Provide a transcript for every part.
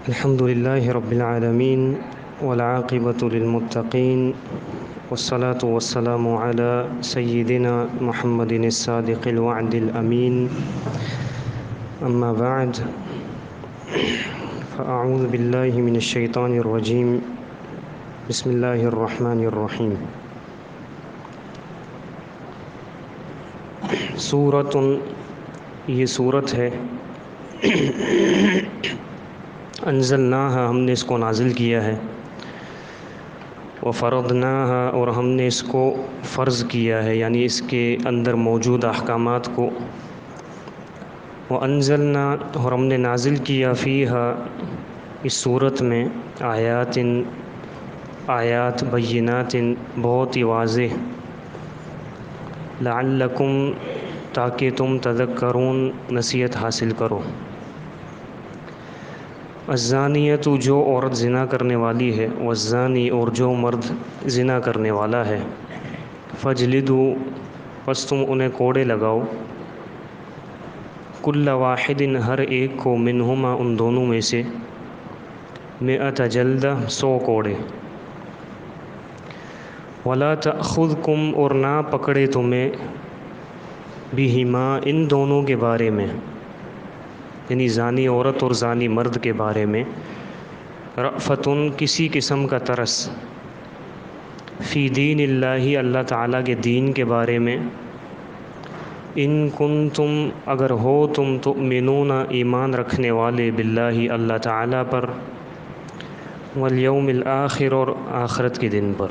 الحمد لله رب العالمين والعاقبة للمتقين والصلاة والسلام على سيدنا محمد الصادق الوعد الأمين أما بعد فأعوذ بالله من الشيطان الرجيم بسم الله الرحمن الرحيم یہ سورت ہے انزلناها، ہم نے اس کو نازل کیا ہے، وفرضناها، اور ہم نے اس کو فرض کیا ہے، یعنی اس کے اندر موجود احکامات کو، وانزلنا، اور ہم نے نازل کیا فیہا، اس صورت میں آیات بینات، بہت ہی واضح، لعلکم، تاکہ تم تذکرون، نصیحت حاصل کرو۔ الزانیۃ، جو عورت زنا کرنے والی ہے، والزانی، اور جو مرد زنا کرنے والا ہے، فجلدوا، پس تم انہیں کوڑے لگاؤ، کل واحد، ہر ایک کو، منہما، ان دونوں میں سے، 100 جلدہ، 100 کوڑے، ولا تأخذکم، اور نہ پکڑے تمہیں، بہما، ان دونوں کے بارے میں، یعنی زانی عورت اور زانی مرد کے بارے میں، رأفتن، کسی قسم کا ترس، فی دین اللہ، اللہ تعالیٰ کے دین کے بارے میں، ان کنتم، اگر ہو تم، تؤمنون، ایمان رکھنے والے، باللہ، اللہ تعالیٰ پر، والیوم الآخر، اور آخرت کے دن پر،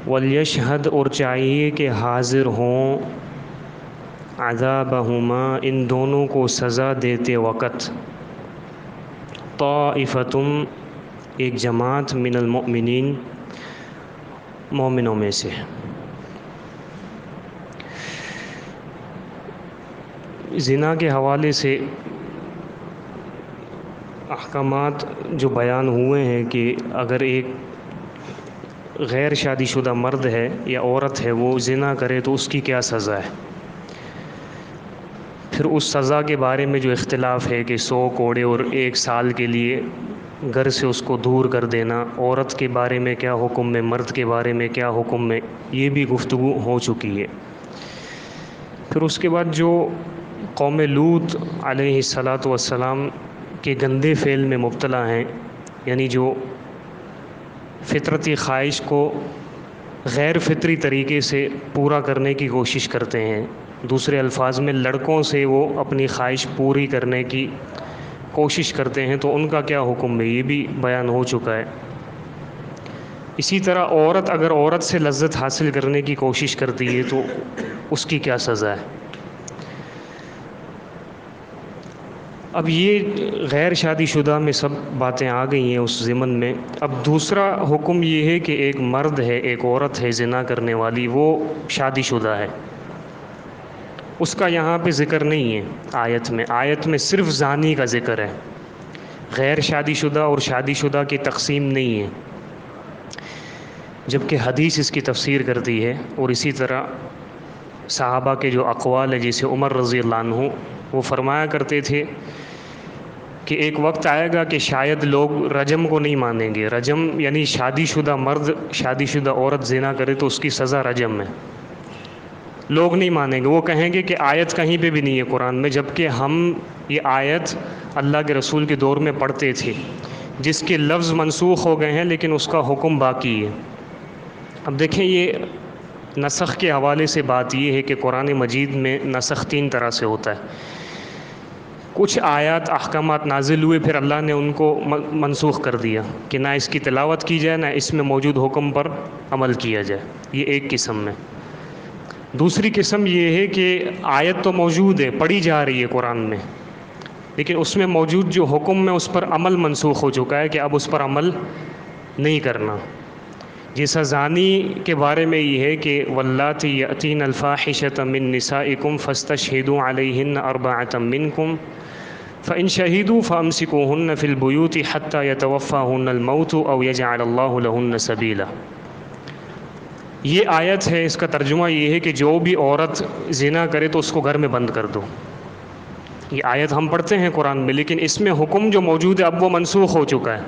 ولیشہد، اور چاہیے کہ حاضر ہوں، عذابہما، ان دونوں کو سزا دیتے وقت، طائفتم، ایک جماعت، من المؤمنین، مومنوں میں سے۔ زنا کے حوالے سے احکامات جو بیان ہوئے ہیں کہ اگر ایک غیر شادی شدہ مرد ہے یا عورت ہے، وہ زنا کرے تو اس کی کیا سزا ہے۔ پھر اس سزا کے بارے میں جو اختلاف ہے کہ 100 کوڑے اور 1 سال کے لیے گھر سے اس کو دور کر دینا، عورت کے بارے میں کیا حکم ہے، مرد کے بارے میں کیا حکم ہے، یہ بھی گفتگو ہو چکی ہے۔ پھر اس کے بعد جو قوم لوط علیہ السلام کے گندے فعل میں مبتلا ہیں، یعنی جو فطرتی خواہش کو غیر فطری طریقے سے پورا کرنے کی کوشش کرتے ہیں، دوسرے الفاظ میں لڑکوں سے وہ اپنی خواہش پوری کرنے کی کوشش کرتے ہیں، تو ان کا کیا حکم ہے، یہ بھی بیان ہو چکا ہے۔ اسی طرح عورت اگر عورت سے لذت حاصل کرنے کی کوشش کرتی ہے تو اس کی کیا سزا ہے۔ اب یہ غیر شادی شدہ میں سب باتیں آ گئی ہیں اس ضمن میں۔ اب دوسرا حکم یہ ہے کہ ایک مرد ہے، ایک عورت ہے زنا کرنے والی، وہ شادی شدہ ہے، اس کا یہاں پہ ذکر نہیں ہے آیت میں صرف زانی کا ذکر ہے، غیر شادی شدہ اور شادی شدہ کی تقسیم نہیں ہے، جبکہ حدیث اس کی تفسیر کرتی ہے۔ اور اسی طرح صحابہ کے جو اقوال ہے، جیسے عمر رضی اللہ عنہ، وہ فرمایا کرتے تھے کہ ایک وقت آئے گا کہ شاید لوگ رجم کو نہیں مانیں گے، رجم یعنی شادی شدہ مرد شادی شدہ عورت زنا کرے تو اس کی سزا رجم ہے، لوگ نہیں مانیں گے، وہ کہیں گے کہ آیت کہیں پہ بھی نہیں ہے قرآن میں، جبکہ ہم یہ آیت اللہ کے رسول کے دور میں پڑھتے تھے، جس کے لفظ منسوخ ہو گئے ہیں لیکن اس کا حکم باقی ہے۔ اب دیکھیں، یہ نسخ کے حوالے سے بات یہ ہے کہ قرآن مجید میں نسخ 3 طرح سے ہوتا ہے۔ کچھ آیات احکامات نازل ہوئے، پھر اللہ نے ان کو منسوخ کر دیا کہ نہ اس کی تلاوت کی جائے، نہ اس میں موجود حکم پر عمل کیا جائے، یہ ایک قسم میں۔ دوسری قسم یہ ہے کہ آیت تو موجود ہے، پڑھی جا رہی ہے قرآن میں، لیکن اس میں موجود جو حکم ہے اس پر عمل منسوخ ہو چکا ہے کہ اب اس پر عمل نہیں کرنا۔ جیسا زانی کے بارے میں یہ ہے کہ واللاتی یأتین الفاحشۃ من نسائکم فاستشہدوا علیہن 4 منکم فإن شہدوا فأمسکوہن فی البیوت حتی یتوفاہن الموت او یجعل اللہ لہن سبیلا۔ یہ آیت ہے، اس کا ترجمہ یہ ہے کہ جو بھی عورت زنا کرے تو اس کو گھر میں بند کر دو، یہ آیت ہم پڑھتے ہیں قرآن میں، لیکن اس میں حکم جو موجود ہے اب وہ منسوخ ہو چکا ہے۔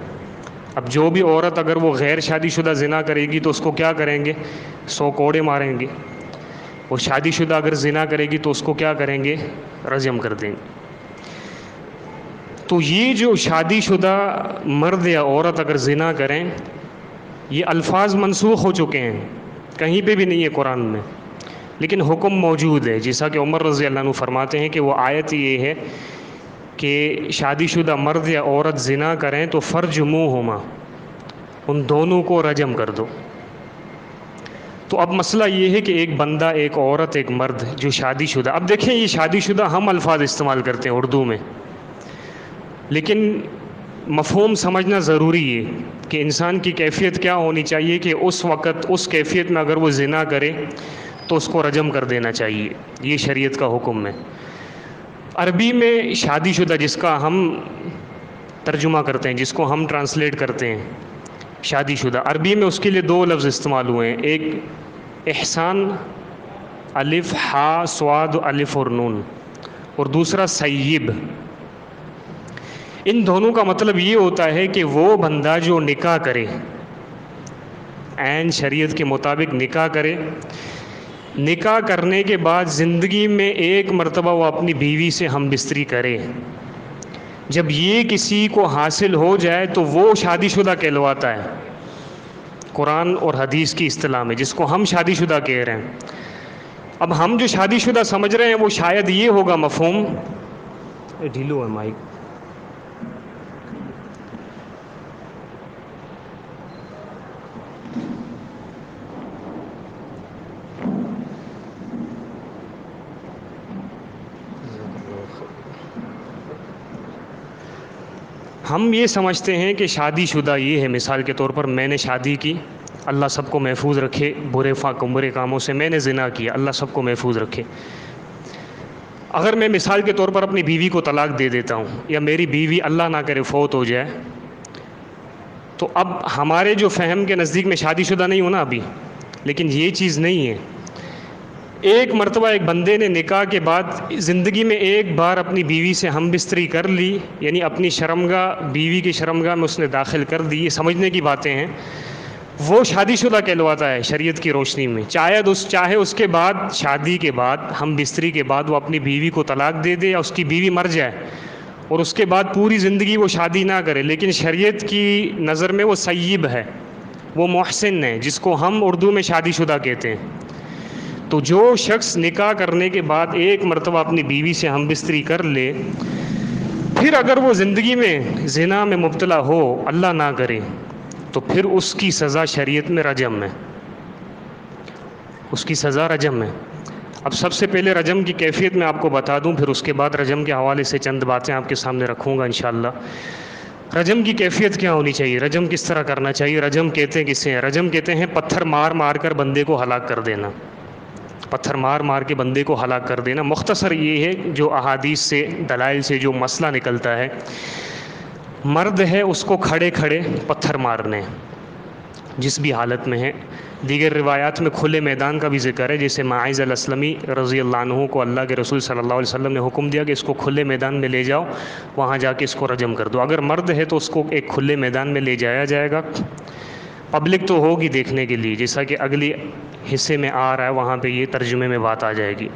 اب جو بھی عورت اگر وہ غیر شادی شدہ زنا کرے گی تو اس کو کیا کریں گے؟ 100 کوڑے ماریں گے، اور شادی شدہ اگر زنا کرے گی تو اس کو کیا کریں گے؟ رجم کر دیں گے۔ تو یہ جو شادی شدہ مرد یا عورت اگر زنا کریں، یہ الفاظ منسوخ ہو چکے ہیں، کہیں پہ بھی نہیں ہے قرآن میں، لیکن حکم موجود ہے۔ جیسا کہ عمر رضی اللہ عنہ فرماتے ہیں کہ وہ آیت یہ ہے کہ شادی شدہ مرد یا عورت زنا کریں تو فرجموہما، ان دونوں کو رجم کر دو۔ تو اب مسئلہ یہ ہے کہ ایک بندہ، ایک عورت، ایک مرد جو شادی شدہ، اب دیکھیں یہ شادی شدہ ہم الفاظ استعمال کرتے ہیں اردو میں، لیکن مفہوم سمجھنا ضروری ہے کہ انسان کی کیفیت کیا ہونی چاہیے کہ اس وقت اس کیفیت میں اگر وہ زنا کرے تو اس کو رجم کر دینا چاہیے۔ یہ شریعت کا حکم ہے۔ عربی میں شادی شدہ جس کا ہم ترجمہ کرتے ہیں، جس کو ہم ٹرانسلیٹ کرتے ہیں شادی شدہ، عربی میں اس کے لیے 2 لفظ استعمال ہوئے ہیں، ایک احسان الف ہا صاد الف اور نون، اور دوسرا سیب۔ ان دونوں کا مطلب یہ ہوتا ہے کہ وہ بندہ جو نکاح کرے، عین شریعت کے مطابق نکاح کرے، نکاح کرنے کے بعد زندگی میں ایک مرتبہ وہ اپنی بیوی سے ہم بستری کرے، جب یہ کسی کو حاصل ہو جائے تو وہ شادی شدہ کہلواتا ہے قرآن اور حدیث کی اصطلاح میں، جس کو ہم شادی شدہ کہہ رہے ہیں۔ اب ہم جو شادی شدہ سمجھ رہے ہیں وہ شاید یہ ہوگا مفہوم، ڈھیلو ہے مائک، ہم یہ سمجھتے ہیں کہ شادی شدہ یہ ہے، مثال کے طور پر میں نے شادی کی، اللہ سب کو محفوظ رکھے برے کاموں سے، میں نے زنا کیا، اللہ سب کو محفوظ رکھے۔ اگر میں مثال کے طور پر اپنی بیوی کو طلاق دے دیتا ہوں، یا میری بیوی اللہ نہ کرے فوت ہو جائے، تو اب ہمارے جو فہم کے نزدیک میں شادی شدہ نہیں ہوں نا ابھی، لیکن یہ چیز نہیں ہے۔ ایک مرتبہ ایک بندے نے نکاح کے بعد زندگی میں ایک بار اپنی بیوی سے ہم بستری کر لی، یعنی اپنی شرمگاہ، بیوی کی شرمگاہ میں اس نے داخل کر دی، یہ سمجھنے کی باتیں ہیں، وہ شادی شدہ کہلواتا ہے شریعت کی روشنی میں۔ چاہے اس کے بعد، شادی کے بعد، ہم بستری کے بعد وہ اپنی بیوی کو طلاق دے دے، یا اس کی بیوی مر جائے اور اس کے بعد پوری زندگی وہ شادی نہ کرے، لیکن شریعت کی نظر میں وہ سیب ہے، وہ محسن ہے، جس کو ہم اردو میں شادی شدہ کہتے ہیں۔ تو جو شخص نکاح کرنے کے بعد ایک مرتبہ اپنی بیوی سے ہم بستری کر لے، پھر اگر وہ زندگی میں زنا میں مبتلا ہو، اللہ نہ کرے، تو پھر اس کی سزا شریعت میں رجم ہے، اس کی سزا رجم ہے۔ اب سب سے پہلے رجم کی کیفیت میں آپ کو بتا دوں، پھر اس کے بعد رجم کے حوالے سے چند باتیں آپ کے سامنے رکھوں گا انشاءاللہ۔ رجم کی کیفیت کیا ہونی چاہیے، رجم کس طرح کرنا چاہیے؟ رجم کہتے ہیں کسے ہیں؟ رجم کہتے ہیں پتھر مار مار کر بندے کو ہلاک کر دینا، پتھر مار مار کے بندے کو ہلاک کر دینا۔ مختصر یہ ہے جو احادیث سے، دلائل سے جو مسئلہ نکلتا ہے، مرد ہے اس کو کھڑے کھڑے پتھر مارنے، جس بھی حالت میں ہے۔ دیگر روایات میں کھلے میدان کا بھی ذکر ہے، جیسے ماعز الاسلمی رضی اللہ عنہ کو اللہ کے رسول صلی اللہ علیہ وسلم نے حکم دیا کہ اس کو کھلے میدان میں لے جاؤ، وہاں جا کے اس کو رجم کر دو۔ اگر مرد ہے تو اس کو ایک کھلے میدان میں لے جایا جائے گا، پبلک تو ہوگی دیکھنے کے لیے، جیسا کہ اگلی حصے میں آ رہا ہے، وہاں پہ یہ ترجمے میں بات آ جائے گی۔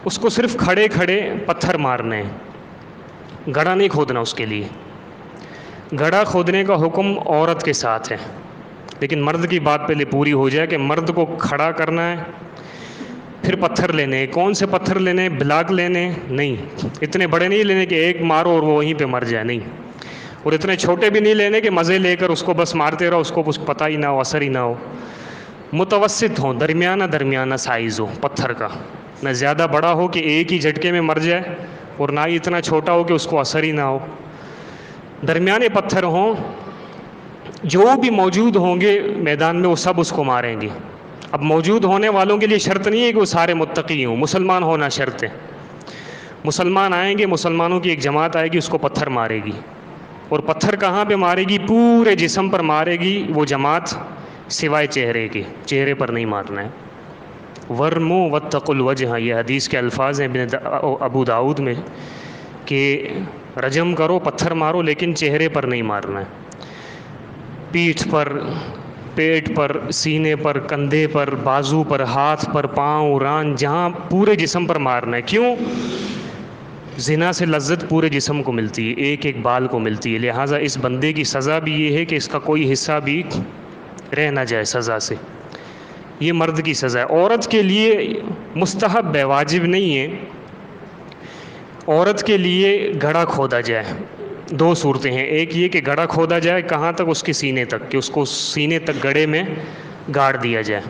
اس کو صرف کھڑے کھڑے پتھر مارنے ہیں، گڑھا نہیں کھودنا اس کے لیے۔ گڑھا کھودنے کا حکم عورت کے ساتھ ہے، لیکن مرد کی بات پہلے پوری ہو جائے کہ مرد کو کھڑا کرنا ہے، پھر پتھر لینے ہیں۔ کون سے پتھر لینے ہیں؟ بلاک لینے نہیں، اتنے بڑے نہیں لینے کہ ایک مارو اور وہ وہیں پہ مر جائے، نہیں، اور اتنے چھوٹے بھی نہیں لینے کہ مزے لے کر اس کو بس مارتے رہو، اس کو کچھ پتہ ہی نہ ہو، اثر ہی نہ ہو۔ متوسط ہوں، درمیانہ سائز ہو پتھر کا، نہ زیادہ بڑا ہو کہ ایک ہی جھٹکے میں مر جائے، اور نہ ہی اتنا چھوٹا ہو کہ اس کو اثر ہی نہ ہو۔ درمیانے پتھر ہوں، جو بھی موجود ہوں گے میدان میں وہ سب اس کو ماریں گے۔ اب موجود ہونے والوں کے لیے شرط نہیں ہے کہ وہ سارے متقی ہوں، مسلمان ہونا شرط ہے۔ مسلمان آئیں گے، مسلمانوں کی ایک جماعت آئے گی، اس کو پتھر مارے گی، اور پتھر کہاں پہ مارے گی؟ پورے جسم پر مارے گی وہ جماعت، سوائے چہرے کے، چہرے پر نہیں مارنا ہے۔ ورمو واتقوا الوجہ، یہ حدیث کے الفاظ ہیں ابو داؤد میں کہ رجم کرو، پتھر مارو، لیکن چہرے پر نہیں مارنا ہے، پیٹھ پر، پیٹ پر، سینے پر، کندھے پر، بازو پر، ہاتھ پر، پاؤں، ران، جہاں پورے جسم پر مارنا ہے۔ کیوں؟ زنا سے لذت پورے جسم کو ملتی ہے، ایک ایک بال کو ملتی ہے، لہٰذا اس بندے کی سزا بھی یہ ہے کہ اس کا کوئی حصہ بھی رہ نہ جائے سزا سے۔ یہ مرد کی سزا ہے۔ عورت کے لیے مستحب ہے، واجب نہیں ہے۔ عورت کے لیے گڑھا کھودا جائے۔ دو صورتیں ہیں، ایک یہ کہ گڑھا کھودا جائے، کہاں تک؟ اس کے سینے تک، کہ اس کو سینے تک گڑھے میں گاڑ دیا جائے،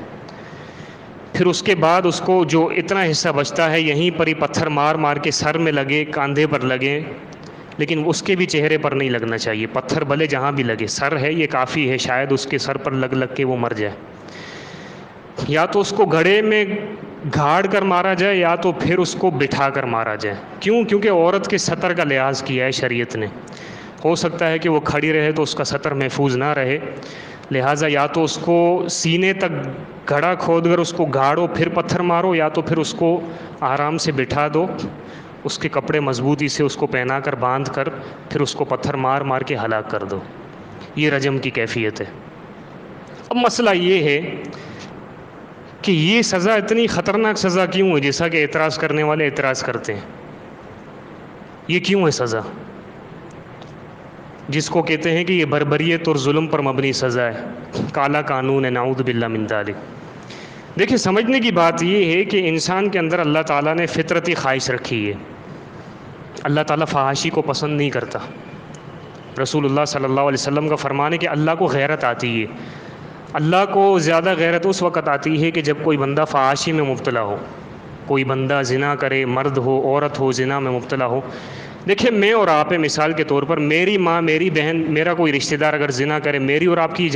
پھر اس کے بعد اس کو جو اتنا حصہ بچتا ہے یہیں پر ہی پتھر مار مار کے سر میں لگے، کاندھے پر لگے، لیکن اس کے بھی چہرے پر نہیں لگنا چاہیے، پتھر بھلے جہاں بھی لگے، سر ہے یہ کافی ہے، شاید اس کے سر پر لگ لگ کے وہ مر جائے۔ یا تو اس کو گڑھے میں گھاڑ کر مارا جائے، یا تو پھر اس کو بٹھا کر مارا جائے۔ کیوں؟ کیونکہ عورت کے سطر کا لحاظ کیا ہے شریعت نے، ہو سکتا ہے کہ وہ کھڑی رہے تو اس کا سطر محفوظ نہ رہے، لہٰذا یا تو اس کو سینے تک گڑھا کھود کر اس کو گاڑو پھر پتھر مارو، یا تو پھر اس کو آرام سے بٹھا دو، اس کے کپڑے مضبوطی سے اس کو پہنا کر باندھ کر پھر اس کو پتھر مار مار کے ہلاک کر دو۔ یہ رجم کی کیفیت ہے۔ اب مسئلہ یہ ہے کہ یہ سزا اتنی خطرناک سزا کیوں ہے، جیسا کہ اعتراض کرنے والے اعتراض کرتے ہیں؟ یہ کیوں ہے سزا جس کو کہتے ہیں کہ یہ بربریت اور ظلم پر مبنی سزا ہے، کالا قانون ہے، نعوذ باللہ من ذالک؟ دیکھیں، سمجھنے کی بات یہ ہے کہ انسان کے اندر اللہ تعالیٰ نے فطرتی خواہش رکھی ہے۔ اللہ تعالیٰ فحاشی کو پسند نہیں کرتا۔ رسول اللہ صلی اللہ علیہ وسلم کا فرمان ہے کہ اللہ کو غیرت آتی ہے، اللہ کو زیادہ غیرت اس وقت آتی ہے کہ جب کوئی بندہ فحاشی میں مبتلا ہو، کوئی بندہ زنا کرے، مرد ہو عورت ہو، زنا میں مبتلا ہو۔ دیکھیں، میں اور آپ مثال کے طور پر، میری ماں، میری بہن، میرا کوئی رشتہ دار اگر زنا کرے، میری اور آپ کی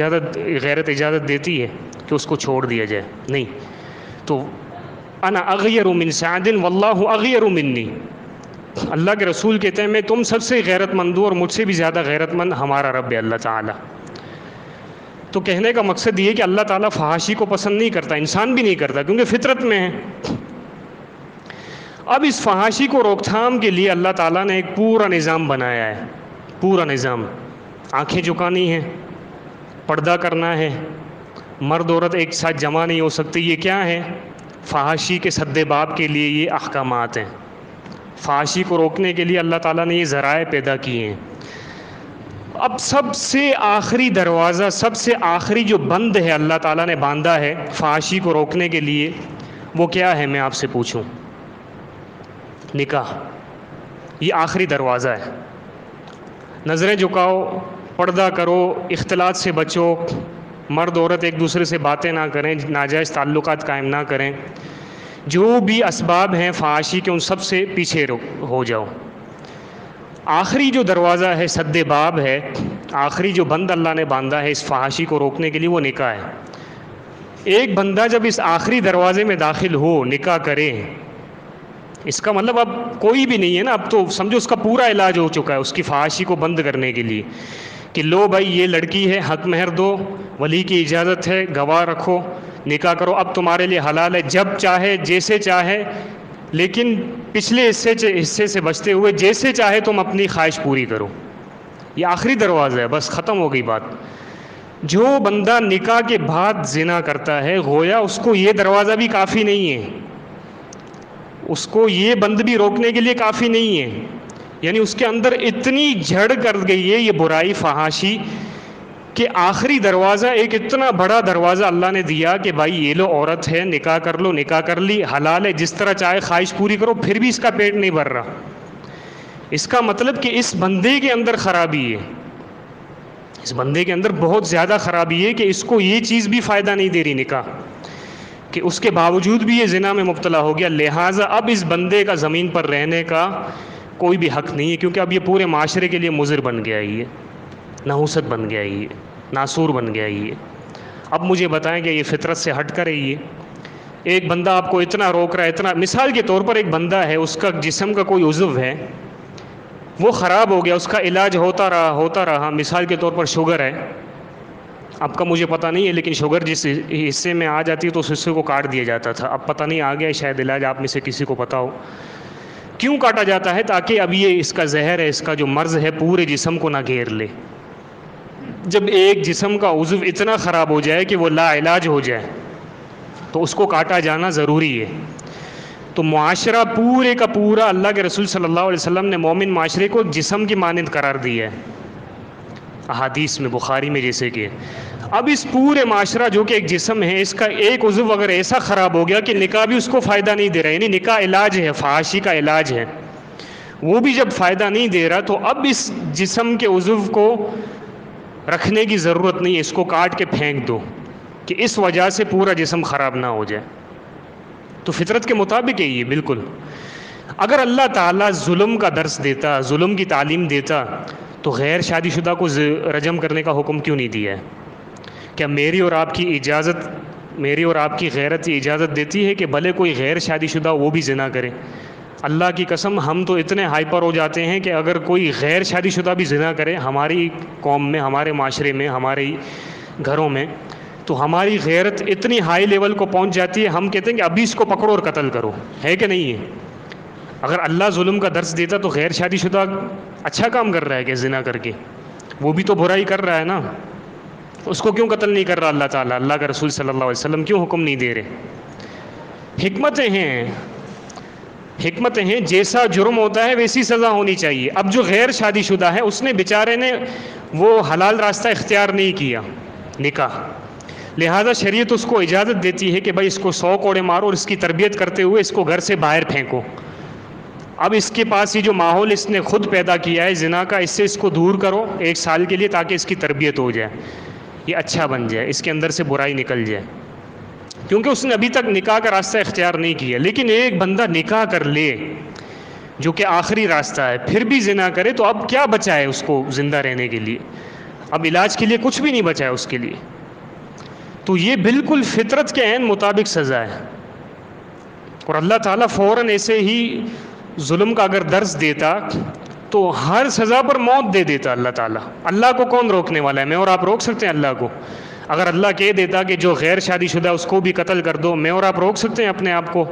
غیرت اجازت دیتی ہے کہ اس کو چھوڑ دیا جائے؟ نہیں۔ تو انا اغیر من سعد واللہ اغیر منی، اللہ کے رسول کہتے ہیں میں تم سب سے غیرت مند ہوں اور مجھ سے بھی زیادہ غیرت مند ہمارا رب ہے اللہ تعالیٰ۔ تو کہنے کا مقصد یہ کہ اللہ تعالیٰ فحاشی کو پسند نہیں کرتا، انسان بھی نہیں کرتا، کیونکہ فطرت میں ہے۔ اب اس فحاشی کو روک تھام کے لیے اللہ تعالیٰ نے ایک پورا نظام بنایا ہے، پورا نظام۔ آنکھیں جھکانی ہیں، پردہ کرنا ہے، مرد عورت ایک ساتھ جمع نہیں ہو سکتی۔ یہ کیا ہے؟ فحاشی کے سد باب کے لیے یہ احکامات ہیں۔ فحاشی کو روکنے کے لیے اللہ تعالیٰ نے یہ ذرائع پیدا کیے ہیں۔ اب سب سے آخری دروازہ، سب سے آخری جو بند ہے اللہ تعالیٰ نے باندھا ہے فحاشی کو روکنے کے لیے، وہ کیا ہے؟ میں آپ سے پوچھوں، نکاح۔ یہ آخری دروازہ ہے۔ نظریں جھکاؤ، پردہ کرو، اختلاط سے بچو، مرد عورت ایک دوسرے سے باتیں نہ کریں، ناجائز تعلقات قائم نہ کریں، جو بھی اسباب ہیں فحاشی کے ان سب سے پیچھے ہو جاؤ۔ آخری جو دروازہ ہے، سد باب ہے، آخری جو بند اللہ نے باندھا ہے اس فحاشی کو روکنے کے لیے، وہ نکاح ہے۔ ایک بندہ جب اس آخری دروازے میں داخل ہو، نکاح کرے، اس کا مطلب اب کوئی بھی نہیں ہے نا، اب تو سمجھو اس کا پورا علاج ہو چکا ہے اس کی فحاشی کو بند کرنے کے لیے، کہ لو بھائی یہ لڑکی ہے، حق مہر دو، ولی کی اجازت ہے، گواہ رکھو، نکاح کرو، اب تمہارے لیے حلال ہے، جب چاہے جیسے چاہے، لیکن پچھلے حصے سے بچتے ہوئے جیسے چاہے تم اپنی خواہش پوری کرو۔ یہ آخری دروازہ ہے، بس ختم ہو گئی بات۔ جو بندہ نکاح کے بعد زنا کرتا ہے، گویا اس کو یہ دروازہ بھی کافی نہیں ہے، اس کو یہ بند بھی روکنے کے لیے کافی نہیں ہے، یعنی اس کے اندر اتنی جھڑ کر گئی ہے یہ برائی فحاشی کہ آخری دروازہ، ایک اتنا بڑا دروازہ اللہ نے دیا کہ بھائی یہ لو، عورت ہے، نکاح کر لو، نکاح کر لی، حلال ہے، جس طرح چاہے خواہش پوری کرو، پھر بھی اس کا پیٹ نہیں بھر رہا۔ اس کا مطلب کہ اس بندے کے اندر خرابی ہے، اس بندے کے اندر بہت زیادہ خرابی ہے کہ اس کو یہ چیز بھی فائدہ نہیں دے رہی نکاح، کہ اس کے باوجود بھی یہ زنا میں مبتلا ہو گیا، لہٰذا اب اس بندے کا زمین پر رہنے کا کوئی بھی حق نہیں ہے، کیونکہ اب یہ پورے معاشرے کے لیے مضر بن گیا، یہ نحوست بن گیا، یہ ناسور بن گیا۔ یہ اب مجھے بتائیں کہ یہ فطرت سے ہٹ کر ہے؟ یہ ایک بندہ آپ کو اتنا روک رہا ہے، اتنا، مثال کے طور پر ایک بندہ ہے، اس کا جسم کا کوئی عضو ہے وہ خراب ہو گیا، اس کا علاج ہوتا رہا، مثال کے طور پر شوگر ہے، اب کا مجھے پتہ نہیں ہے، لیکن شوگر جس حصے میں آ جاتی ہے تو اس حصے کو کاٹ دیا جاتا تھا، اب پتہ نہیں آ گیا شاید علاج، آپ میں سے کسی کو پتہ ہو۔ کیوں کاٹا جاتا ہے؟ تاکہ اب یہ اس کا زہر ہے، اس کا جو مرض ہے پورے جسم کو نہ گھیر لے۔ جب ایک جسم کا عضو اتنا خراب ہو جائے کہ وہ لا علاج ہو جائے تو اس کو کاٹا جانا ضروری ہے۔ تو معاشرہ پورے کا پورا اللہ کے رسول صلی اللہ علیہ وسلم نے مومن معاشرے کو جسم کی مانند قرار دیا ہے، احادیث میں، بخاری میں جیسے کہ۔ اب اس پورے معاشرہ جو کہ ایک جسم ہے، اس کا ایک عضو اگر ایسا خراب ہو گیا کہ نکاح بھی اس کو فائدہ نہیں دے رہا، یعنی نکاح علاج ہے، فحاشی کا علاج ہے، وہ بھی جب فائدہ نہیں دے رہا تو اب اس جسم کے عضو کو رکھنے کی ضرورت نہیں ہے، اس کو کاٹ کے پھینک دو کہ اس وجہ سے پورا جسم خراب نہ ہو جائے۔ تو فطرت کے مطابق ہے یہ بالکل۔ اگر اللہ تعالیٰ ظلم کا درس دیتا، ظلم کی تعلیم دیتا، تو غیر شادی شدہ کو رجم کرنے کا حکم کیوں نہیں دیا ہے؟ کیا میری اور آپ کی غیرت یہ اجازت دیتی ہے کہ بھلے کوئی غیر شادی شدہ وہ بھی زنا کرے؟ اللہ کی قسم ہم تو اتنے ہائپر ہو جاتے ہیں کہ اگر کوئی غیر شادی شدہ بھی زنا کرے ہماری قوم میں، ہمارے معاشرے میں، ہمارے گھروں میں، تو ہماری غیرت اتنی ہائی لیول کو پہنچ جاتی ہے، ہم کہتے ہیں کہ ابھی اس کو پکڑو اور قتل کرو، ہے کہ نہیں ہے؟ اگر اللہ ظلم کا درس دیتا تو غیر شادی شدہ اچھا کام کر رہا ہے کہ زنا کر کے، وہ بھی تو برائی کر رہا ہے نا، اس کو کیوں قتل نہیں کر رہا اللہ تعالیٰ؟ اللہ کا رسول صلی اللہ علیہ وسلم کیوں حکم نہیں دے رہے؟ حکمتیں ہیں، جیسا جرم ہوتا ہے ویسی سزا ہونی چاہیے۔ اب جو غیر شادی شدہ ہے اس نے بیچارے نے وہ حلال راستہ اختیار نہیں کیا، نکاح، لہذا شریعت اس کو اجازت دیتی ہے کہ بھائی اس کو 100 کوڑے مارو اور اس کی تربیت کرتے ہوئے اس کو گھر سے باہر پھینکو۔ اب اس کے پاس یہ جو ماحول اس نے خود پیدا کیا ہے زنا کا، اس سے اس کو دور کرو 1 سال کے لیے تاکہ اس کی تربیت ہو جائے، یہ اچھا بن جائے، اس کے اندر سے برائی نکل جائے، کیونکہ اس نے ابھی تک نکاح کا راستہ اختیار نہیں کیا۔ لیکن ایک بندہ نکاح کر لے جو کہ آخری راستہ ہے، پھر بھی زنا کرے تو اب کیا بچا ہے اس کو زندہ رہنے کے لیے؟ اب علاج کے لیے کچھ بھی نہیں بچا ہے اس کے لیے۔ تو یہ بالکل فطرت کے عین مطابق سزا ہے، اور اللہ تعالیٰ فوراً ایسے ہی ظلم کا اگر درس دیتا تو ہر سزا پر موت دے دیتا اللہ تعالیٰ۔ اللہ کو کون روکنے والا ہے؟ میں اور آپ روک سکتے ہیں اللہ کو؟ اگر اللہ کہہ دیتا کہ جو غیر شادی شدہ اس کو بھی قتل کر دو، میں اور آپ روک سکتے ہیں اپنے آپ کو؟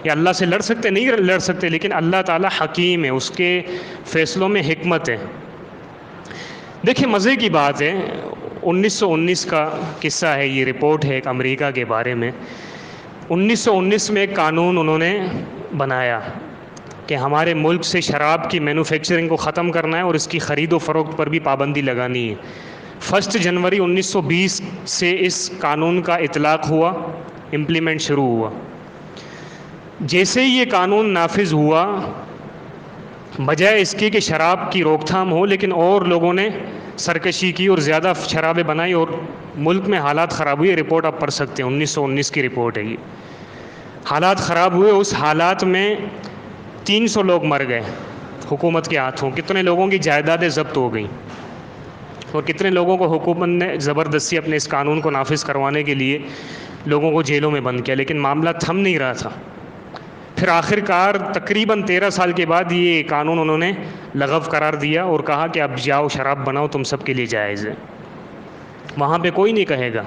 یا اللہ سے لڑ سکتے؟ نہیں لڑ سکتے۔ لیکن اللہ تعالیٰ حکیم ہے، اس کے فیصلوں میں حکمت ہے۔ دیکھیں مزے کی بات ہے، 1919 کا قصہ ہے، یہ رپورٹ ہے ایک امریکہ کے بارے میں۔ 1919 میں ایک قانون انہوں نے بنایا کہ ہمارے ملک سے شراب کی مینوفیکچرنگ کو ختم کرنا ہے اور اس کی خرید و فروخت پر بھی پابندی لگانی ہے۔ 1 جنوری 1920 سے اس قانون کا اطلاق ہوا، امپلیمنٹ شروع ہوا۔ جیسے ہی یہ قانون نافذ ہوا، بجائے اس کے کہ شراب کی روک تھام ہو، لیکن اور لوگوں نے سرکشی کی اور زیادہ شرابیں بنائی اور ملک میں حالات خراب ہوئے۔ رپورٹ آپ پڑھ سکتے ہیں، 1919 کی رپورٹ ہے یہ۔ حالات خراب ہوئے، اس حالات میں 300 لوگ مر گئے حکومت کے ہاتھوں، کتنے لوگوں کی جائیدادیں ضبط ہو گئیں، اور کتنے لوگوں کو حکومت نے زبردستی اپنے اس قانون کو نافذ کروانے کے لیے لوگوں کو جیلوں میں بند کیا، لیکن معاملہ تھم نہیں رہا تھا۔ پھر آخر کار تقریباً 13 سال کے بعد یہ قانون انہوں نے لغو قرار دیا اور کہا کہ اب جاؤ شراب بناؤ، تم سب کے لیے جائز ہے۔ وہاں پہ کوئی نہیں کہے گا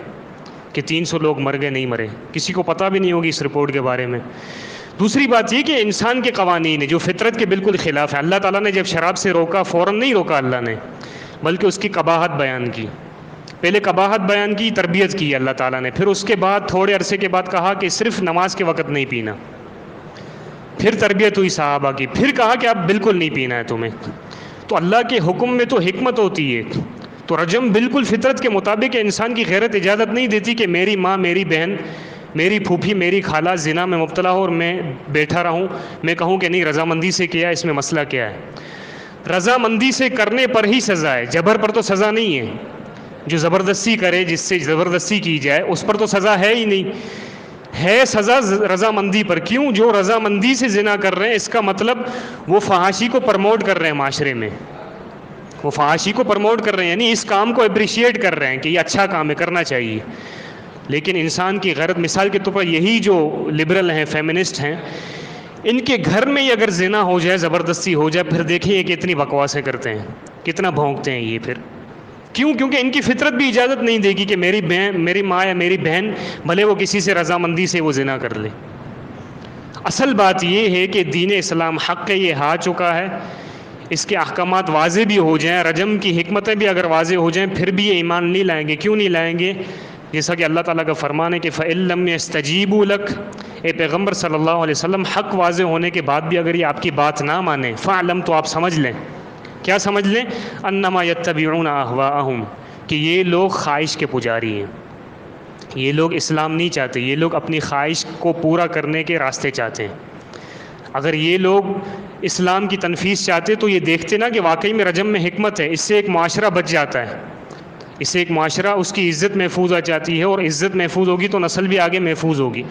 کہ 300 لوگ مر گئے، نہیں مرے، کسی کو پتہ بھی نہیں ہوگی اس رپورٹ کے بارے میں۔ دوسری بات یہ کہ انسان کے قوانین جو فطرت کے بالکل خلاف ہے، اللہ تعالیٰ نے جب شراب سے روکا فوراً نہیں روکا اللہ نے، بلکہ اس کی قباحت بیان کی۔ پہلے قباحت بیان کی، تربیت کی اللہ تعالیٰ نے، پھر اس کے بعد تھوڑے عرصے کے بعد کہا کہ صرف نماز کے وقت نہیں پینا، پھر تربیت ہوئی صحابہ کی، پھر کہا کہ اب بالکل نہیں پینا ہے تمہیں۔ تو اللہ کے حکم میں تو حکمت ہوتی ہے۔ تو رجم بالکل فطرت کے مطابق ہے، انسان کی غیرت اجازت نہیں دیتی کہ میری ماں، میری بہن، میری پھوپھی، میری خالہ زنا میں مبتلا ہو اور میں بیٹھا رہوں، میں کہوں کہ نہیں رضامندی سے کیا، اس میں مسئلہ کیا ہے؟ رضامندی سے کرنے پر ہی سزا ہے، جبر پر تو سزا نہیں ہے۔ جو زبردستی کرے، جس سے زبردستی کی جائے، اس پر تو سزا ہے ہی نہیں، ہے سزا رضامندی پر۔ کیوں؟ جو رضامندی سے زنا کر رہے ہیں، اس کا مطلب وہ فحاشی کو پرموٹ کر رہے ہیں معاشرے میں، وہ فحاشی کو پرموٹ کر رہے ہیں، یعنی اس کام کو اپریشیٹ کر رہے ہیں کہ یہ اچھا کام ہے، کرنا چاہیے۔ لیکن انسان کی غیرت، مثال کے طور پر یہی جو لبرل ہیں، فیمنسٹ ہیں، ان کے گھر میں ہی اگر زنا ہو جائے، زبردستی ہو جائے، پھر دیکھیں یہ کتنی بکواسیں کرتے ہیں، کتنا بھونکتے ہیں یہ پھر۔ کیوں؟ کیونکہ ان کی فطرت بھی اجازت نہیں دے گی کہ میری ماں یا میری بہن بھلے وہ کسی سے رضامندی سے وہ زنا کر لے۔ اصل بات یہ ہے کہ دین اسلام حق ہے، یہ آ چکا ہے، اس کے احکامات واضح بھی ہو جائیں، رجم کی حکمتیں بھی اگر واضح ہو جائیں، پھر بھی یہ ایمان نہیں لائیں گے۔ کیوں نہیں لائیں گے؟ جیسا کہ اللہ تعالیٰ کا فرمان ہے کہ فَإِن لَّمْ يَسْتَجِيبُوا لَكَ، اے پیغمبر صلی اللہ علیہ وسلم، حق واضح ہونے کے بعد بھی اگر یہ آپ کی بات نہ مانیں، فَاعْلَمْ، تو آپ سمجھ لیں۔ کیا سمجھ لیں؟ انما یتبعون اہواءہم، کہ یہ لوگ خواہش کے پجاری ہیں، یہ لوگ اسلام نہیں چاہتے، یہ لوگ اپنی خواہش کو پورا کرنے کے راستے چاہتے ہیں۔ اگر یہ لوگ اسلام کی تنفیذ چاہتے تو یہ دیکھتے نا کہ واقعی میں رجم میں حکمت ہے، اس سے ایک معاشرہ بچ جاتا ہے، اس سے ایک معاشرہ، اس کی عزت محفوظ آ جاتی ہے، اور عزت محفوظ ہوگی تو نسل بھی آگے محفوظ ہوگی۔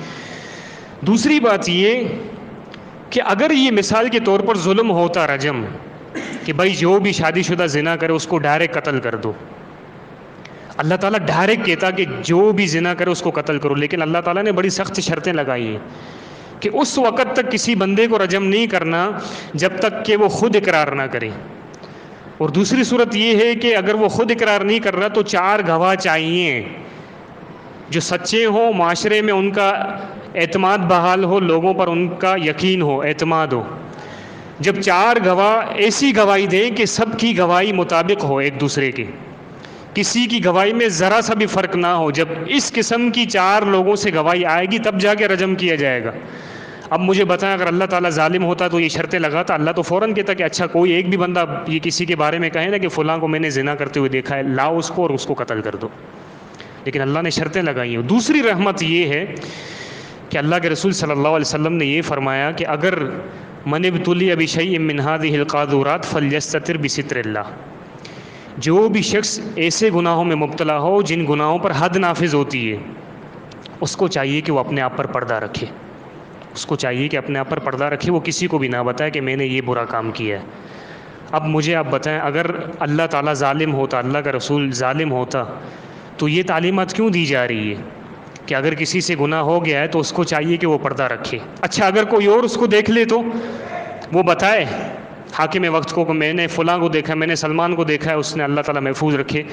دوسری بات یہ کہ اگر یہ مثال کے طور پر ظلم ہوتا رجم، کہ بھائی جو بھی شادی شدہ زنا کرے اس کو ڈائریکٹ قتل کر دو، اللہ تعالیٰ ڈائریکٹ کہتا کہ جو بھی زنا کرے اس کو قتل کرو، لیکن اللہ تعالیٰ نے بڑی سخت شرطیں لگائی ہیں کہ اس وقت تک کسی بندے کو رجم نہیں کرنا جب تک کہ وہ خود اقرار نہ کرے۔ اور دوسری صورت یہ ہے کہ اگر وہ خود اقرار نہیں کر رہا تو 4 گواہ چاہیے جو سچے ہوں، معاشرے میں ان کا اعتماد بحال ہو، لوگوں پر ان کا یقین ہو، اعتماد ہو۔ جب 4 گواہ ایسی گواہی دیں کہ سب کی گواہی مطابق ہو ایک دوسرے کے، کسی کی گواہی میں ذرا سا بھی فرق نہ ہو، جب اس قسم کی 4 لوگوں سے گواہی آئے گی تب جا کے رجم کیا جائے گا۔ اب مجھے بتائیں، اگر اللہ تعالیٰ ظالم ہوتا تو یہ شرطیں لگاتا؟ اللہ تو فوراً کہتا کہ اچھا کوئی ایک بھی بندہ یہ کسی کے بارے میں کہے نا کہ فلاں کو میں نے زنا کرتے ہوئے دیکھا ہے، لاؤ اس کو اور اس کو قتل کر دو، لیکن اللہ نے شرطیں لگائی ہیں۔ دوسری رحمت یہ ہے کہ اللہ کے رسول صلی اللہ علیہ وسلم نے یہ فرمایا کہ اگر من ابتلی بشیء من هذه القاذورات فلیستتر بستر اللہ، جو بھی شخص ایسے گناہوں میں مبتلا ہو جن گناہوں پر حد نافذ ہوتی ہے، اس کو چاہیے کہ وہ اپنے آپ پر پردہ رکھے، اس کو چاہیے کہ اپنے آپ پر پردہ رکھے، وہ کسی کو بھی نہ بتائے کہ میں نے یہ برا کام کیا ہے۔ اب مجھے آپ بتائیں، اگر اللہ تعالیٰ ظالم ہوتا، اللہ کا رسول ظالم ہوتا، تو یہ تعلیمات کیوں دی جا رہی ہے کہ اگر کسی سے گناہ ہو گیا ہے تو اس کو چاہیے کہ وہ پردہ رکھے؟ اچھا اگر کوئی اور اس کو دیکھ لے تو وہ بتائے حاکم وقت کو کہ میں نے فلاں کو دیکھا، میں نے سلمان کو دیکھا ہے، اس نے، اللہ تعالیٰ محفوظ رکھے،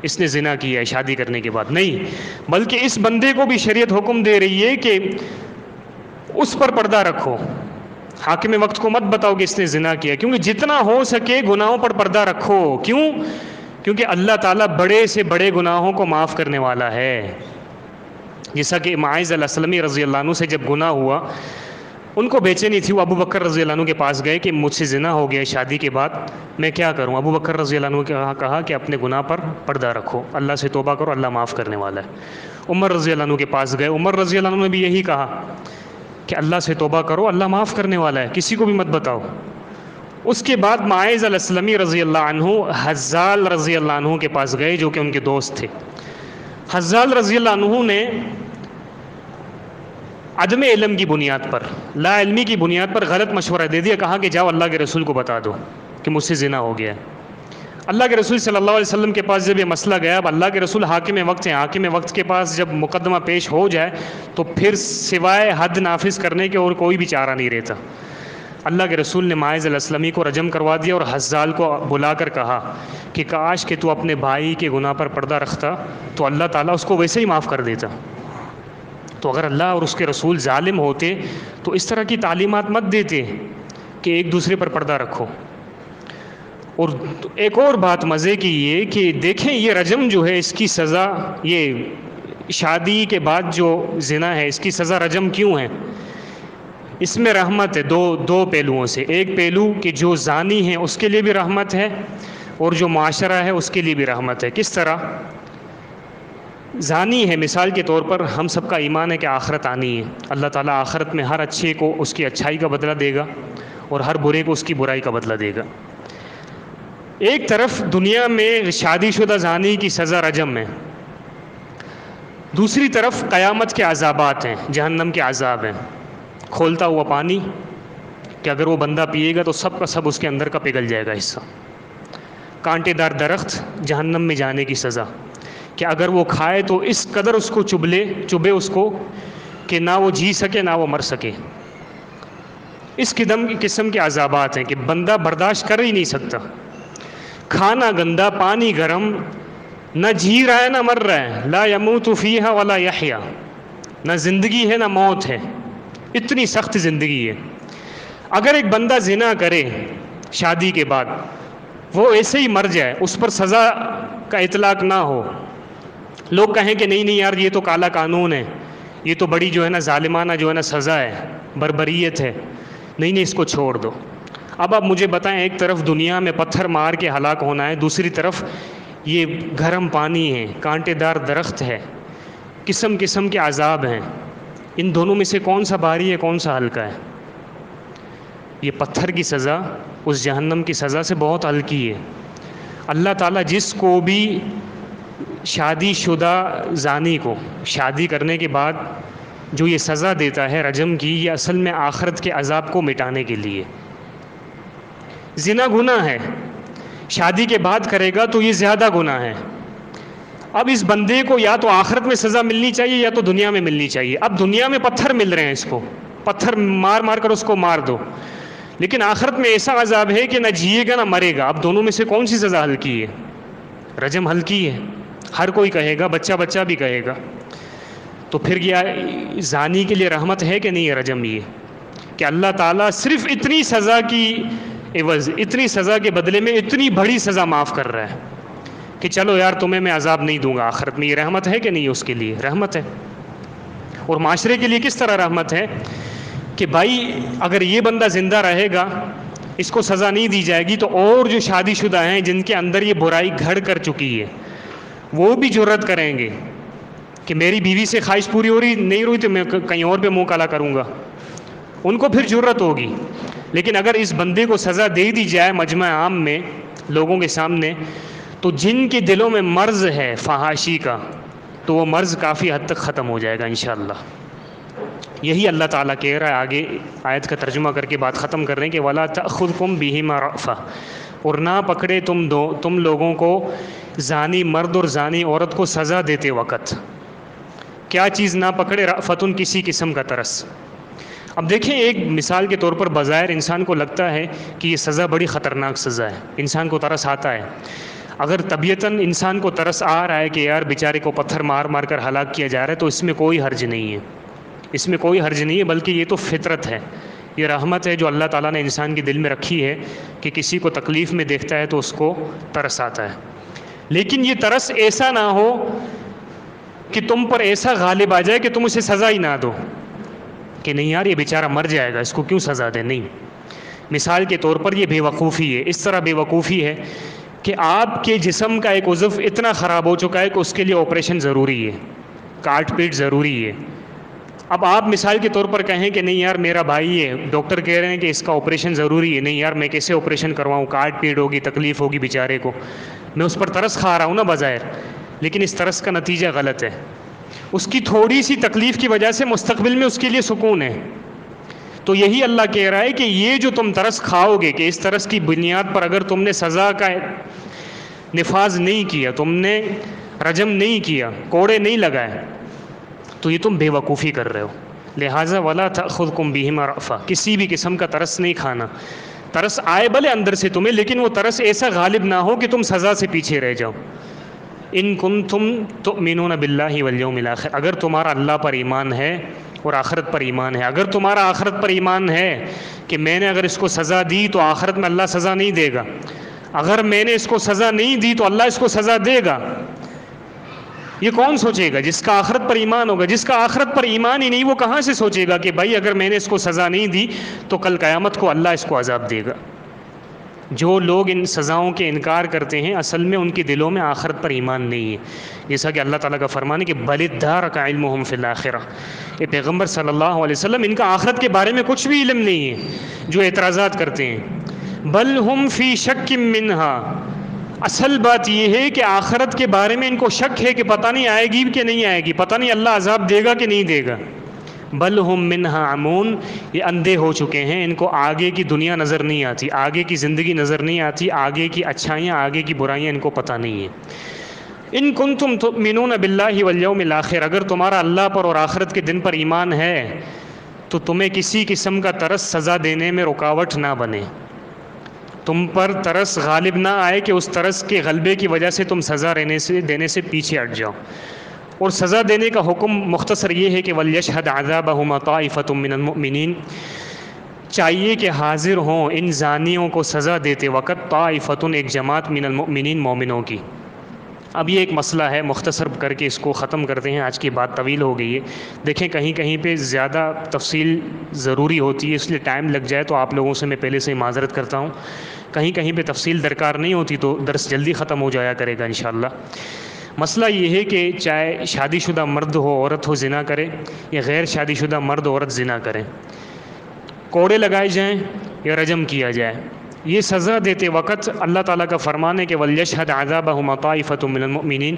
اس نے زنا کیا ہے شادی کرنے کے بعد؟ نہیں، بلکہ اس بندے کو بھی شریعت حکم دے رہی ہے کہ اس پر پردہ رکھو، حاکم وقت کو مت بتاؤ کہ اس نے زنا کیا، کیونکہ جتنا ہو سکے گناہوں پر پردہ رکھو۔ کیوں؟ کیونکہ اللہ تعالیٰ بڑے سے بڑے گناہوں کو معاف کرنے والا ہے۔ جیسا کہ معاذ الاسلمی رضی اللہ عنہ سے جب گناہ ہوا، ان کو بے چینی تھی، وہ ابو بکر رضی اللہ عنہ کے پاس گئے کہ مجھ سے زنا ہو گیا شادی کے بعد، میں کیا کروں؟ ابو بکر رضی اللہ عنہ نے کہا کہ اپنے گناہ پر پردہ رکھو، اللہ سے توبہ کرو، اللہ معاف کرنے والا ہے۔ عمر رضی اللہ عنہ کے پاس گئے، عمر رضی اللہ عنہ نے بھی یہی کہا کہ اللہ سے توبہ کرو، اللہ معاف کرنے والا ہے، کسی کو بھی مت بتاؤ۔ اس کے بعد معاذ الاسلمی رضی اللہ عنہ حزال رضی اللہ عنہ کے پاس گئے جو کہ ان کے دوست تھے۔ حزال رضی اللہ عنہ نے عدم علم کی بنیاد پر، لا علمی کی بنیاد پر غلط مشورہ دے دیا، کہا کہ جاؤ اللہ کے رسول کو بتا دو کہ مجھ سے زنا ہو گیا ہے۔ اللہ کے رسول صلی اللہ علیہ وسلم کے پاس جب یہ مسئلہ گیا، اب اللہ کے رسول حاکم وقت ہیں، حاکم وقت کے پاس جب مقدمہ پیش ہو جائے تو پھر سوائے حد نافذ کرنے کے اور کوئی بھی چارہ نہیں رہتا۔ اللہ کے رسول نے معاذ الاسلمی کو رجم کروا دیا اور حزال کو بلا کر کہا کہ کاش کہ تو اپنے بھائی کے گناہ پر پردہ رکھتا تو اللہ تعالیٰ اس کو ویسے ہی معاف کر دیتا۔ تو اگر اللہ اور اس کے رسول ظالم ہوتے تو اس طرح کی تعلیمات مت دیتے کہ ایک دوسرے پر پردہ رکھو۔ اور ایک اور بات مزے کی یہ کہ دیکھیں یہ رجم جو ہے اس کی سزا، یہ شادی کے بعد جو زنا ہے اس کی سزا رجم کیوں ہے؟ اس میں رحمت ہے دو پہلوؤں سے۔ ایک پہلو کہ جو زانی ہیں اس کے لیے بھی رحمت ہے اور جو معاشرہ ہے اس کے لیے بھی رحمت ہے۔ کس طرح؟ زانی ہے، مثال کے طور پر ہم سب کا ایمان ہے کہ آخرت آنی ہے، اللہ تعالیٰ آخرت میں ہر اچھے کو اس کی اچھائی کا بدلہ دے گا اور ہر برے کو اس کی برائی کا بدلہ دے گا۔ ایک طرف دنیا میں شادی شدہ زانی کی سزا رجم ہے، دوسری طرف قیامت کے عذابات ہیں، جہنم کے عذاب ہیں، کھولتا ہوا پانی کہ اگر وہ بندہ پیے گا تو سب کا سب اس کے اندر کا پگھل جائے گا حصہ، کانٹے دار درخت، جہنم میں جانے کی سزا کہ اگر وہ کھائے تو اس قدر اس کو چبھے اس کو کہ نہ وہ جی سکے نہ وہ مر سکے۔ اس قسم کے عذابات ہیں کہ بندہ برداشت کر ہی نہیں سکتا، کھانا گندا، پانی گرم، نہ جی رہا ہے نہ مر رہا ہے، لا یموت فیہا ولا یحیا، نہ زندگی ہے نہ موت ہے، اتنی سخت زندگی ہے۔ اگر ایک بندہ زنا کرے شادی کے بعد، وہ ایسے ہی مر جائے، اس پر سزا کا اطلاق نہ ہو، لوگ کہیں کہ نہیں یار یہ تو کالا قانون ہے، یہ تو بڑی جو ہے نا ظالمانہ جو ہے نا سزا ہے، بربریت ہے، نہیں اس کو چھوڑ دو۔ اب آپ مجھے بتائیں، ایک طرف دنیا میں پتھر مار کے ہلاک ہونا ہے، دوسری طرف یہ گرم پانی ہے، کانٹے دار درخت ہے، قسم قسم کے عذاب ہیں، ان دونوں میں سے کون سا بھاری ہے، کون سا ہلکا ہے؟ یہ پتھر کی سزا اس جہنم کی سزا سے بہت ہلکی ہے۔ اللہ تعالیٰ جس کو بھی شادی شدہ زانی کو شادی کرنے کے بعد جو یہ سزا دیتا ہے رجم کی، یہ اصل میں آخرت کے عذاب کو مٹانے کے لیے۔ زنا گناہ ہے، شادی کے بعد کرے گا تو یہ زیادہ گناہ ہے۔ اب اس بندے کو یا تو آخرت میں سزا ملنی چاہیے یا تو دنیا میں ملنی چاہیے۔ اب دنیا میں پتھر مل رہے ہیں، اس کو پتھر مار مار کر اس کو مار دو، لیکن آخرت میں ایسا عذاب ہے کہ نہ جیے گا نہ مرے گا۔ اب دونوں میں سے کون سی سزا ہلکی ہے؟ رجم ہلکی ہے، ہر کوئی کہے گا، بچہ بھی کہے گا۔ تو پھر یہ زانی کے لیے رحمت ہے کہ نہیں ہے رجم؟ یہ کہ اللہ تعالیٰ صرف اتنی سزا کی عوض، اتنی سزا کے بدلے میں اتنی بڑی سزا معاف کر رہا ہے کہ چلو یار تمہیں میں عذاب نہیں دوں گا آخرت میں۔ یہ رحمت ہے کہ نہیں؟ اس کے لیے رحمت ہے۔ اور معاشرے کے لیے کس طرح رحمت ہے کہ بھائی اگر یہ بندہ زندہ رہے گا، اس کو سزا نہیں دی جائے گی، تو اور جو شادی شدہ ہیں جن کے اندر یہ برائی گھڑ کر چکی ہے، وہ بھی جرأت کریں گے کہ میری بیوی سے خواہش پوری ہو رہی نہیں ہوئی تو میں کہیں اور پہ منہ کالا کروں گا، ان کو پھر جرأت ہوگی۔ لیکن اگر اس بندے کو سزا دے دی جائے مجمع عام میں لوگوں کے سامنے، تو جن کے دلوں میں مرض ہے فحاشی کا، تو وہ مرض کافی حد تک ختم ہو جائے گا انشاءاللہ۔ یہی اللہ تعالیٰ کہہ رہا ہے، آگے آیت کا ترجمہ کر کے بات ختم کر رہے ہیں کہ وَلَا تَأْخُذْكُمْ بِهِمَا رَأْفَةٌ، اور نہ پکڑے تم لوگوں کو زانی مرد اور زانی عورت کو سزا دیتے وقت۔ کیا چیز نہ پکڑے؟ رأفتن، کسی قسم کا ترس۔ اب دیکھیں، ایک مثال کے طور پر بظاہر انسان کو لگتا ہے کہ یہ سزا بڑی خطرناک سزا ہے، انسان کو ترس آتا ہے۔ اگر طبیعتاً انسان کو ترس آ رہا ہے کہ یار بیچارے کو پتھر مار مار کر ہلاک کیا جا رہا ہے، تو اس میں کوئی حرج نہیں ہے، اس میں کوئی حرج نہیں ہے، بلکہ یہ تو فطرت ہے، یہ رحمت ہے جو اللہ تعالیٰ نے انسان کے دل میں رکھی ہے کہ کسی کو تکلیف میں دیکھتا ہے تو اس کو ترس آتا ہے۔ لیکن یہ ترس ایسا نہ ہو کہ تم پر ایسا غالب آ جائے کہ تم اسے سزا ہی نہ دو، کہ نہیں یار یہ بیچارہ مر جائے گا، اس کو کیوں سزا دے۔ نہیں، مثال کے طور پر یہ بے وقوفی ہے، اس طرح بے وقوفی ہے کہ آپ کے جسم کا ایک عضو اتنا خراب ہو چکا ہے کہ اس کے لیے آپریشن ضروری ہے، کاٹ پیٹ ضروری ہے۔ اب آپ مثال کے طور پر کہیں کہ نہیں یار میرا بھائی ہے، ڈاکٹر کہہ رہے ہیں کہ اس کا آپریشن ضروری ہے، نہیں یار میں کیسے آپریشن کرواؤں، کاٹ پیٹ ہوگی، تکلیف ہوگی بیچارے کو، میں اس پر ترس کھا رہا ہوں نا بظاہر، لیکن اس ترس کا نتیجہ غلط ہے۔ اس کی تھوڑی سی تکلیف کی وجہ سے مستقبل میں اس کے لیے سکون ہے۔ تو یہی اللہ کہہ رہا ہے کہ یہ جو تم ترس کھاؤ گے، کہ اس ترس کی بنیاد پر اگر تم نے سزا کا نفاذ نہیں کیا، تم نے رجم نہیں کیا، کوڑے نہیں لگائے، تو یہ تم بے وقوفی کر رہے ہو۔ لہٰذا وَلَا تَأْخُذْكُمْ بِهِمَا رَأْفَةٌ، کسی بھی قسم کا ترس نہیں کھانا۔ ترس آئے بھلے اندر سے تمہیں، لیکن وہ ترس ایسا غالب نہ ہو کہ تم سزا سے پیچھے رہ جاؤ۔ ان کنتم تؤمنون باللہ والیوم الآخر، اگر تمہارا اللہ پر ایمان ہے اور آخرت پر ایمان ہے، اگر تمہارا آخرت پر ایمان ہے کہ میں نے اگر اس کو سزا دی تو آخرت میں اللہ سزا نہیں دے گا، اگر میں نے اس کو سزا نہیں دی تو اللہ اس کو سزا دے گا، یہ کون سوچے گا؟ جس کا آخرت پر ایمان ہوگا۔ جس کا آخرت پر ایمان ہی نہیں، وہ کہاں سے سوچے گا کہ بھائی اگر میں نے اس کو سزا نہیں دی تو کل قیامت کو اللہ اس کو عذاب دے گا۔ جو لوگ ان سزاؤں کے انکار کرتے ہیں، اصل میں ان کے دلوں میں آخرت پر ایمان نہیں ہے، جیسا کہ اللہ تعالیٰ کا فرمان ہے کہ بل ادارک علمہم فی الآخرہ، یہ پیغمبر صلی اللہ علیہ وسلم، ان کا آخرت کے بارے میں کچھ بھی علم نہیں ہے جو اعتراضات کرتے ہیں۔ بل ہم فی شک منہا، اصل بات یہ ہے کہ آخرت کے بارے میں ان کو شک ہے کہ پتہ نہیں آئے گی کہ نہیں آئے گی، پتہ نہیں اللہ عذاب دے گا کہ نہیں دے گا۔ بل ہم منہا عمون، یہ اندھے ہو چکے ہیں، ان کو آگے کی دنیا نظر نہیں آتی، آگے کی زندگی نظر نہیں آتی، آگے کی اچھائیاں آگے کی برائیاں ان کو پتہ نہیں ہیں۔ ان کنتم تؤمنون باللہ والیوم الآخر، اگر تمہارا اللہ پر اور آخرت کے دن پر ایمان ہے تو تمہیں کسی قسم کا ترس سزا دینے میں رکاوٹ نہ بنے، تم پر ترس غالب نہ آئے کہ اس ترس کے غلبے کی وجہ سے تم سزا دینے سے پیچھے ہٹ جاؤ۔ اور سزا دینے کا حکم مختصر یہ ہے کہ وَلْيَشْهَدْ عَذَابَهُمَا طَائِفَةٌ مِّنَ الْمُؤْمِنِينَ، چاہیے کہ حاضر ہوں ان زانیوں کو سزا دیتے وقت طائفتٌ، ایک جماعت، من المؤمنین، مومنوں کی۔ اب یہ ایک مسئلہ ہے، مختصر کر کے اس کو ختم کرتے ہیں، آج کی بات طویل ہو گئی ہے۔ دیکھیں کہیں کہیں پہ زیادہ تفصیل ضروری ہوتی ہے، اس لیے ٹائم لگ جائے تو آپ لوگوں سے میں پہلے سے معذرت کرتا ہوں۔ کہیں کہیں پہ تفصیل درکار نہیں ہوتی تو درس جلدی ختم ہو جایا کرے گا انشاءاللہ۔ مسئلہ یہ ہے کہ چاہے شادی شدہ مرد ہو، عورت ہو، زنا کرے، یا غیر شادی شدہ مرد عورت زنا کریں، کوڑے لگائے جائیں یا رجم کیا جائے، یہ سزا دیتے وقت اللہ تعالیٰ کا فرمان ہے کہ وَلْيَشْهَدْ عَذَابَهُمَا طَائِفَةٌ مِّنَ الْمُؤْمِنِينَ،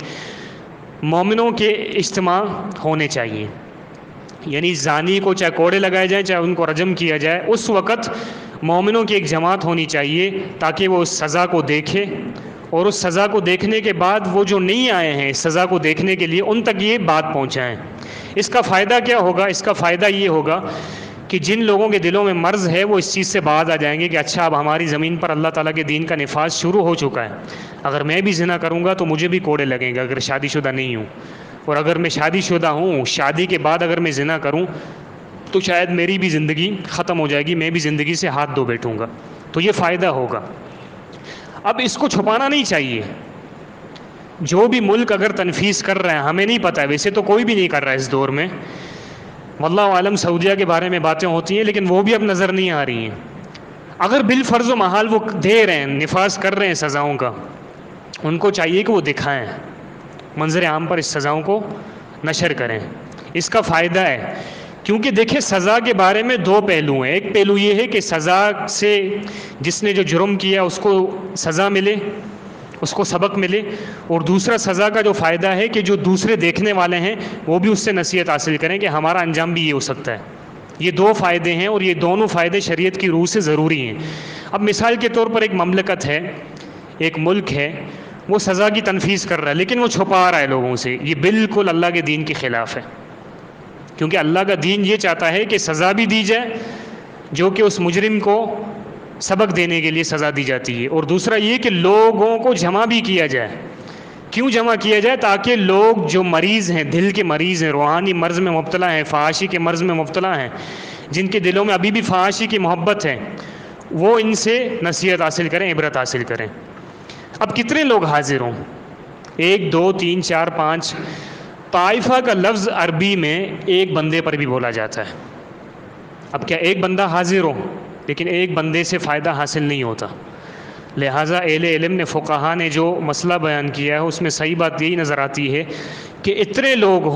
مومنوں کے اجتماع ہونے چاہیے، یعنی زانی کو چاہے کوڑے لگائے جائیں چاہے ان کو رجم کیا جائے، اس وقت مومنوں کی ایک جماعت ہونی چاہیے تاکہ وہ اس سزا کو دیکھے، اور اس سزا کو دیکھنے کے بعد وہ جو نہیں آئے ہیں اس سزا کو دیکھنے کے لیے ان تک یہ بات پہنچائیں۔ اس کا فائدہ کیا ہوگا؟ اس کا فائدہ یہ ہوگا کہ جن لوگوں کے دلوں میں مرض ہے وہ اس چیز سے باز آ جائیں گے کہ اچھا اب ہماری زمین پر اللہ تعالیٰ کے دین کا نفاذ شروع ہو چکا ہے، اگر میں بھی زنا کروں گا تو مجھے بھی کوڑے لگیں گے اگر شادی شدہ نہیں ہوں، اور اگر میں شادی شدہ ہوں، شادی کے بعد اگر میں زنا کروں تو شاید میری بھی زندگی ختم ہو جائے گی، میں بھی زندگی سے ہاتھ دھو بیٹھوں گا، تو یہ فائدہ ہوگا۔ اب اس کو چھپانا نہیں چاہیے، جو بھی ملک اگر تنفیذ کر رہے ہیں، ہمیں نہیں پتہ ہے، ویسے تو کوئی بھی نہیں کر رہا ہے اس دور میں، واللہ عالم سعودیہ کے بارے میں باتیں ہوتی ہیں لیکن وہ بھی اب نظر نہیں آ رہی ہیں، اگر بالفرض و محال وہ دے رہے ہیں، نفاذ کر رہے ہیں سزاؤں کا، ان کو چاہیے کہ وہ دکھائیں، منظر عام پر اس سزاؤں کو نشر کریں، اس کا فائدہ ہے۔ کیونکہ دیکھیں سزا کے بارے میں دو پہلو ہیں، ایک پہلو یہ ہے کہ سزا سے جس نے جو جرم کیا اس کو سزا ملے، اس کو سبق ملے، اور دوسرا سزا کا جو فائدہ ہے کہ جو دوسرے دیکھنے والے ہیں وہ بھی اس سے نصیحت حاصل کریں کہ ہمارا انجام بھی یہ ہو سکتا ہے۔ یہ دو فائدے ہیں اور یہ دونوں فائدے شریعت کی روح سے ضروری ہیں۔ اب مثال کے طور پر ایک مملکت ہے، ایک ملک ہے، وہ سزا کی تنفیذ کر رہا ہے لیکن وہ چھپا رہا ہے لوگوں سے، یہ بالکل اللہ کے دین کے خلاف ہے، کیونکہ اللہ کا دین یہ چاہتا ہے کہ سزا بھی دی جائے جو کہ اس مجرم کو سبق دینے کے لیے سزا دی جاتی ہے، اور دوسرا یہ کہ لوگوں کو جمع بھی کیا جائے۔ کیوں جمع کیا جائے؟ تاکہ لوگ جو مریض ہیں، دل کے مریض ہیں، روحانی مرض میں مبتلا ہیں، فحاشی کے مرض میں مبتلا ہیں، جن کے دلوں میں ابھی بھی فحاشی کی محبت ہے، وہ ان سے نصیحت حاصل کریں، عبرت حاصل کریں۔ اب کتنے لوگ حاضر ہوں؟ 1 2 3 4 5۔ طائفہ کا لفظ عربی میں ایک بندے پر بھی بولا جاتا ہے۔ اب کیا ایک بندہ حاضر ہو؟ لیکن ایک بندے سے فائدہ حاصل نہیں ہوتا، لہٰذا اہل علم نے، فقہا نے جو مسئلہ بیان کیا ہے اس میں صحیح بات یہی نظر آتی ہے کہ اتنے لوگ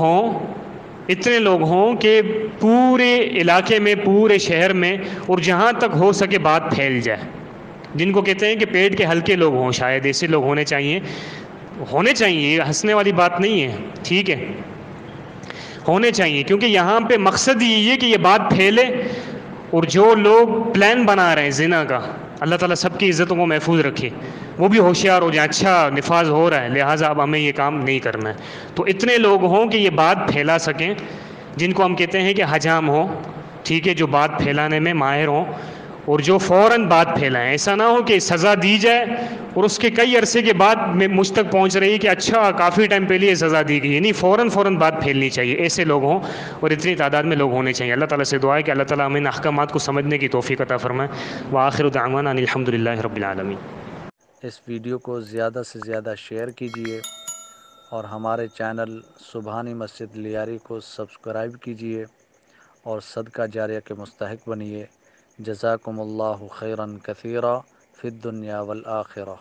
ہوں کہ پورے علاقے میں، پورے شہر میں، اور جہاں تک ہو سکے بات پھیل جائے، جن کو کہتے ہیں کہ پیٹ کے ہلکے لوگ ہوں، شاید ایسے لوگ ہونے چاہیے، یہ ہنسنے والی بات نہیں ہے، ٹھیک ہے، ہونے چاہیے، کیونکہ یہاں پہ مقصد یہ ہے کہ یہ بات پھیلے، اور جو لوگ پلان بنا رہے ہیں زنا کا، اللہ تعالیٰ سب کی عزتوں کو محفوظ رکھے، وہ بھی ہوشیار ہو جائیں، اچھا نفاذ ہو رہا ہے لہٰذا اب ہمیں یہ کام نہیں کرنا ہے، تو اتنے لوگ ہوں کہ یہ بات پھیلا سکیں، جن کو ہم کہتے ہیں کہ حجام ہوں، ٹھیک ہے، جو بات پھیلانے میں ماہر ہوں، اور جو فوراً بات پھیلائیں، ایسا نہ ہو کہ سزا دی جائے اور اس کے کئی عرصے کے بعد میں مجھ تک پہنچ رہی کہ اچھا کافی ٹائم پہلے یہ سزا دی گئی، یعنی فوراً بات پھیلنی چاہیے، ایسے لوگ ہوں اور اتنی تعداد میں لوگ ہونے چاہیے۔ اللہ تعالیٰ سے دعا ہے کہ اللہ تعالیٰ ہمیں ان احکامات کو سمجھنے کی توفیق عطا فرمائے۔ وآخر دعوانا ان الحمد للہ رب العالمین۔ اس ویڈیو کو زیادہ سے زیادہ شیئر کیجیے اور ہمارے چینل سبحانی مسجد لیاری کو سبسکرائب کیجیے اور صدقہ جاریہ کے مستحق بنیے۔ جزاکم اللہ خیرا کثیرا فی الدنیا والآخرہ۔